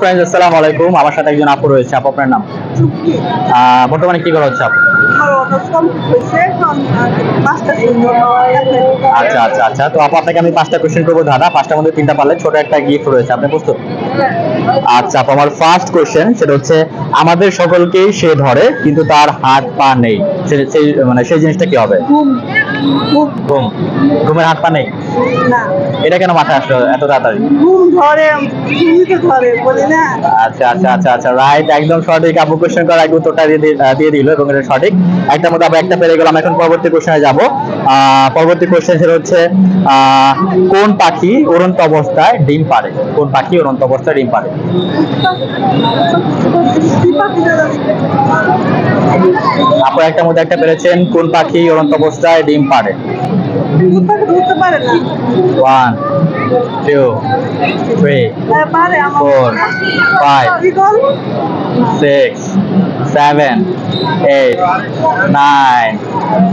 Friends, আসসালামু আলাইকুম। আমার সাথে একজন আপু রয়েছে। আপু, আপনার নাম? চুক্তি বর্তমানে কি করা হচ্ছে আপু? আমার অনার্স কমপ্লিট হয়েছে এখন মাস্টার্স আচ্ছা আচ্ছা আচ্ছা, তো আপু আপনাকে আমি 5টা কোশ্চেন করবো দাদা। 5টার মধ্যে 3টা পারলে ছোট একটা গিফট রয়েছে। আপনি প্রস্তুত? আচ্ছা আপু, আমার ফার্স্ট কোশ্চেন সেটা হচ্ছে, আমাদের সকলকেই সে ধরে কিন্তু তার হাত পা নেই। সেই মানে সেই জিনিসটা কি হবে? ঘুম ঘুম ঘুম। ঘুমের হাত পা নেই? না এটা কেন মাথায় আসলো এত তাড়াতাড়ি? ঘুম ধরে ঘুমিতে ধরে বলি না। আচ্ছা আচ্ছা আচ্ছা আচ্ছা, রাইট, একদম সঠিক। আপু কোশ্চেন করার আগে উত্তরটা দিয়ে দিল এবং এটা সঠিক। একটার মধ্যে আবার একটা পেরে গেলাম। এখন পরবর্তী কোশ্চেনে যাব। পরবর্তী কোশ্চেন সেটা হচ্ছে, কোন পাখি উড়ন্ত অবস্থায় ডিম পাড়ে? কোন পাখি উড়ন্ত অবস্থায় ডিম পাড়ে? আপু একটার মধ্যে একটা পেরেছেন। কোন পাখি উড়ন্ত অবস্থায় ডিম পাড়ে? বুঝতে পারে না। 1 2 3 হ্যাঁ, পারে আমার 4 5 বিকল 6 7 8 9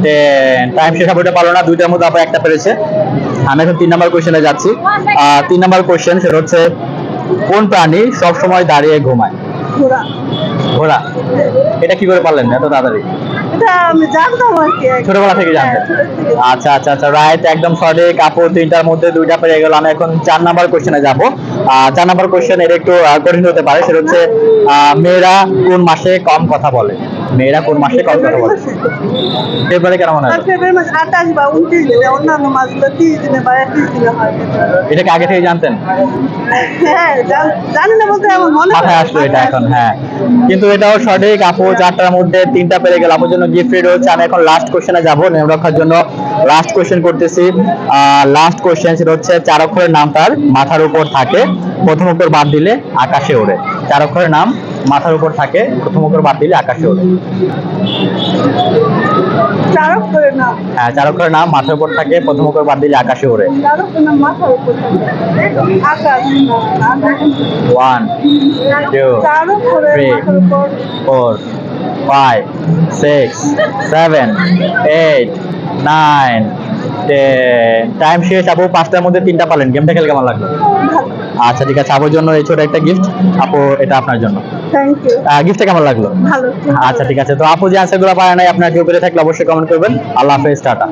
10। টাইম শেষ হবে, পারলো না। দুইটার মধ্যে আবার একটা পেরেছে। আমি এখন 3 নম্বর কোশ্চেনে যাচ্ছি। 3 নম্বর কোশ্চেন সেটা হচ্ছে, কোন প্রাণী সব সময় দাঁড়িয়ে ঘুমায়? ঘোড়া। ঘোড়া। এটা কি করে পারলেন এত তাড়াতাড়ি? এটা আমি জানতাম আর কি। ছোটবেলা থেকে জানতেন? আচ্ছা আচ্ছা আচ্ছা, রাইট, একদম সঠিক। আপু 3টার মধ্যে 2টা পেরে গেল। আমি এখন 4 নম্বর কোশ্চেনে যাব। 4 নম্বর কোশ্চেন এটা একটু কঠিন হতে পারে। সেটা হচ্ছে, মেয়েরা কোন মাসে কম কথা বলে? মেয়েরা কোন মাসে কম কথা বলে? ফেব্রুয়ারি কেন মনে হয়? ফেব্রুয়ারি মাস 28 বা 29 দিনে, অন্যান্য মাসগুলো 30 দিনে বা 31 দিনে হয়। এটা কি আগে থেকে জানতেন? হ্যাঁ, জানি না বলতে আমার মনে মাথায় আসলো এটা এখন, হ্যাঁ। কিন্তু এটাও সঠিক। আপু 4টার মধ্যে 3টা পেরে গেল। আপুর জন্য গিফট রেডি হচ্ছে। আমি এখন লাস্ট কোশ্চেনে যাব। নিয়ম রক্ষার জন্য লাস্ট কোশ্চেন করতেছি। লাস্ট কোশ্চেন সেটা হচ্ছে, 4 অক্ষরের নাম তার মাথার উপর থাকে, প্রথম অক্ষর বাদ দিলে আকাশে ওড়ে। 4 অক্ষরের নাম মাথার উপর থাকে, প্রথম অক্ষর বাদ দিলে আকাশে ওড়ে। চারক করে না। হ্যাঁ, 4 অক্ষরের নাম মাথার উপর থাকে, প্রথম অক্ষর বাদ দিলে আকাশে ওড়ে। চারক করে না, মাথার উপর থাকে। আকাশ। 1 2 চারক করে 3 মাথার উপর। 4 5 6 7 8 9 10। টাইম শেষ। আপু 5টার মধ্যে 3টা পালেন। গেমটা খেলে কেমন লাগলো? আচ্ছা ঠিক আছে, আপুর জন্য এই ছোট একটা গিফট। আপু, এটা আপনার জন্য। Thank you. গিফটটা কেমন লাগলো? ভালো। আচ্ছা ঠিক আছে, তো আপু যে আনসারগুলো পারে নাই, আপনার কেউ পেরে থাকলে অবশ্যই কমেন্ট করবেন। আল্লাহ হাফেজ, টাটা।